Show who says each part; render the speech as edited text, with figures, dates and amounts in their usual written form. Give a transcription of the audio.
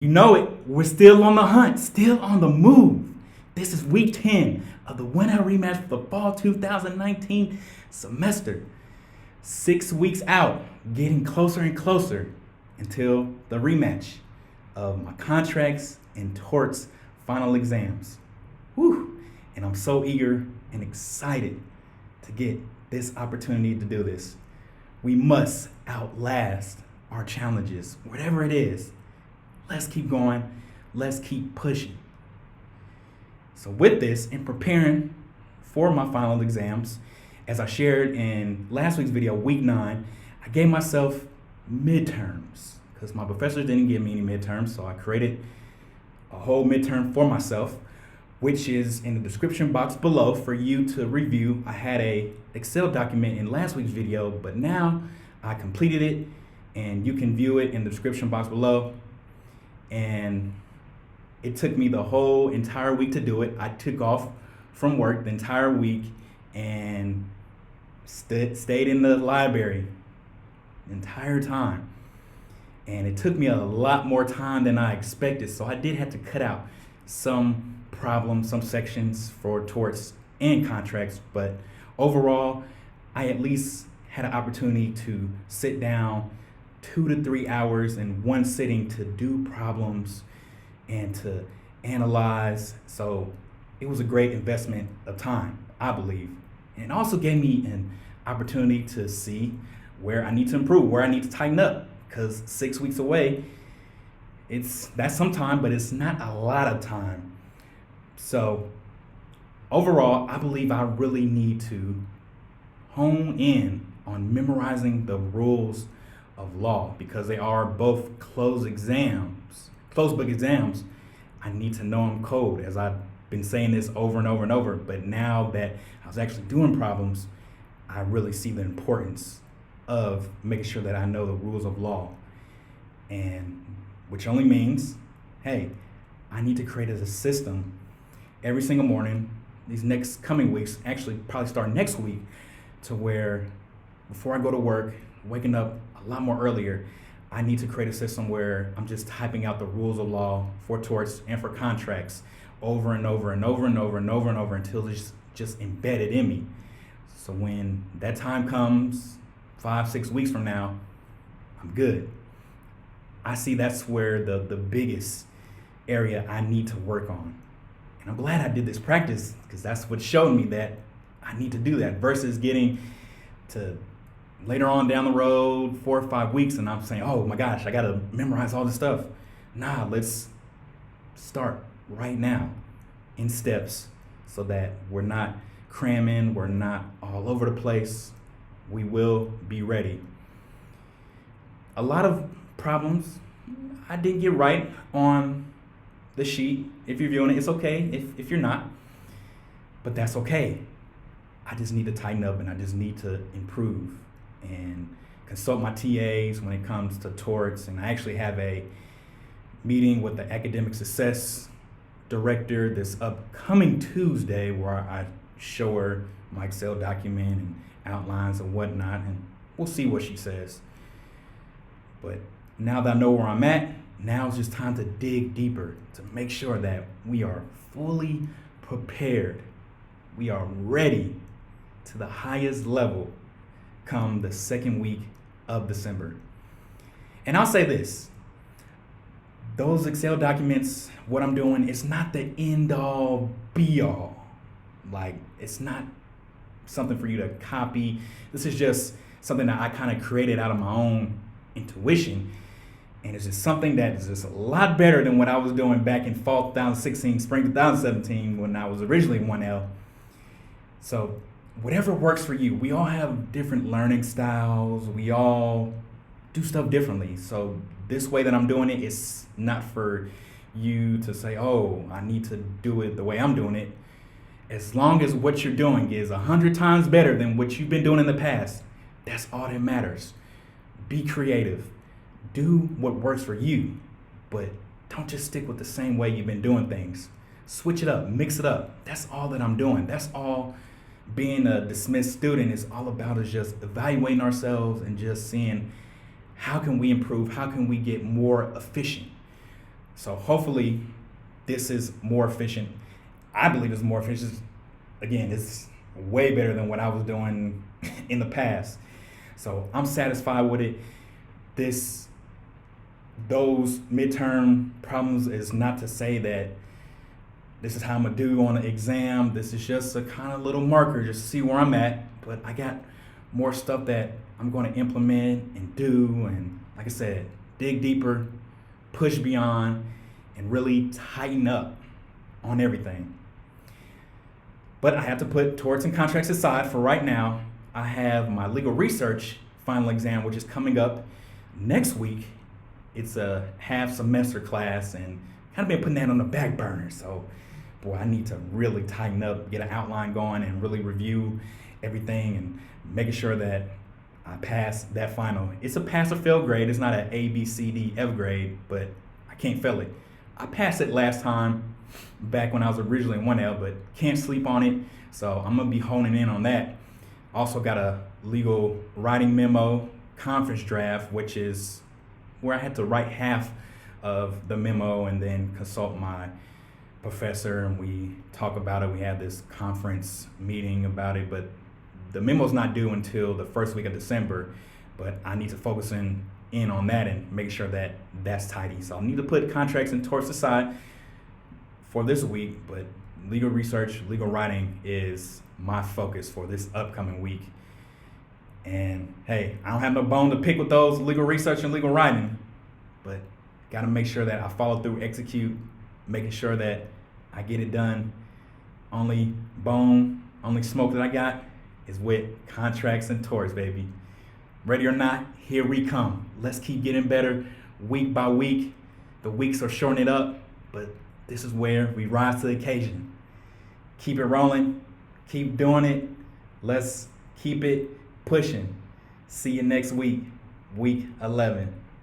Speaker 1: You know it, we're still on the hunt, still on the move. This is week 10 of the winner rematch for the fall 2019 semester. 6 weeks out, getting closer and closer until the rematch of my contracts and torts final exams. Whew. And I'm so eager and excited to get this opportunity to do this. We must outlast our challenges, whatever it is. Let's keep going. Let's keep pushing. So with this, in preparing for my final exams, as I shared in last week's video, week 9, I gave myself midterms because my professors didn't give me any midterms, so I created a whole midterm for myself, which is in the description box below for you to review. I had a Excel document in last week's video, but now I completed it and you can view it in the description box below. And it took me the whole entire week to do it. I took off from work the entire week and stayed in the library the entire time. And it took me a lot more time than I expected. So I did have to cut out some problems, some sections for torts and contracts. But overall, I at least had an opportunity to sit down 2 to 3 hours in one sitting to do problems and to analyze. So it was a great investment of time, I believe. And it also gave me an opportunity to see where I need to improve, where I need to tighten up, because 6 weeks away, that's some time, but it's not a lot of time. So overall, I believe I really need to hone in on memorizing the rules of law, because they are both closed book exams. I need to know them cold, as I've been saying this over and over and over. But now that I was actually doing problems, I really see the importance of making sure that I know the rules of law, and which only means, hey, I need to create a system every single morning these next coming weeks, actually probably start next week, to where before I go to work, waking up a lot more earlier, I need to create a system where I'm just typing out the rules of law for torts and for contracts over and over and over and over and over and over until it's just embedded in me. So when that time comes 5-6 weeks from now, I'm good. I see that's where the biggest area I need to work on. And I'm glad I did this practice, because that's what showed me that I need to do that, versus getting to later on down the road, 4 or 5 weeks, and I'm saying, oh my gosh, I gotta memorize all this stuff. Nah, let's start right now in steps so that we're not cramming, we're not all over the place. We will be ready. A lot of problems I didn't get right on the sheet. If you're viewing it, it's okay if you're not, but that's okay. I just need to tighten up and I just need to improve and consult my TAs when it comes to torts. And I actually have a meeting with the academic success director this upcoming Tuesday, where I show her my Excel document and outlines and whatnot, and we'll see what she says. But now that I know where I'm at, now it's just time to dig deeper to make sure that we are fully prepared. We are ready to the highest level come the second week of December. And I'll say this, those Excel documents, what I'm doing, it's not the end all be all. Like, it's not something for you to copy. This is just something that I kind of created out of my own intuition. And it's just something that is just a lot better than what I was doing back in fall 2016, spring 2017, when I was originally 1L. So whatever works for you. We all have different learning styles. We all do stuff differently. So this way that I'm doing it is not for you to say, oh, I need to do it the way I'm doing it. As long as what you're doing is 100 times better than what you've been doing in the past, that's all that matters. Be creative. Do what works for you, but don't just stick with the same way you've been doing things. Switch it up, mix it up. That's all that I'm doing. That's all being a dismissed student is all about, is just evaluating ourselves and just seeing how can we improve, how can we get more efficient. So hopefully this is more efficient. I believe it's more efficient. Again, it's way better than what I was doing in the past. So I'm satisfied with it. Those midterm problems is not to say that this is how I'm gonna do on the exam. This is just a kind of little marker just to see where I'm at. But I got more stuff that I'm going to implement and do, and like I said, dig deeper, push beyond, and really tighten up on everything. But I have to put torts and contracts aside for right now. I have my legal research final exam, which is coming up next week. It's a half semester class, and kind of been putting that on the back burner. So, boy, I need to really tighten up, get an outline going, and really review everything and making sure that I pass that final. It's a pass or fail grade. It's not an A, B, C, D, F grade, but I can't fail it. I passed it last time back when I was originally 1L, but can't sleep on it. So I'm going to be honing in on that. Also got a legal writing memo conference draft, which is where I had to write half of the memo and then consult my professor, and we talk about it. We had this conference meeting about it, but the memo's not due until the first week of December. But I need to focus in on that and make sure that that's tidy. So I need to put contracts and torts aside for this week, but legal research, legal writing is my focus for this upcoming week. And hey, I don't have no bone to pick with those legal research and legal writing, but got to make sure that I follow through, execute, making sure that I get it done. Only smoke that I got is with contracts and torts, baby. Ready or not, here we come. Let's keep getting better week by week. The weeks are shortening up, but this is where we rise to the occasion. Keep it rolling, keep doing it. Let's keep it pushing. See you next week, week 11.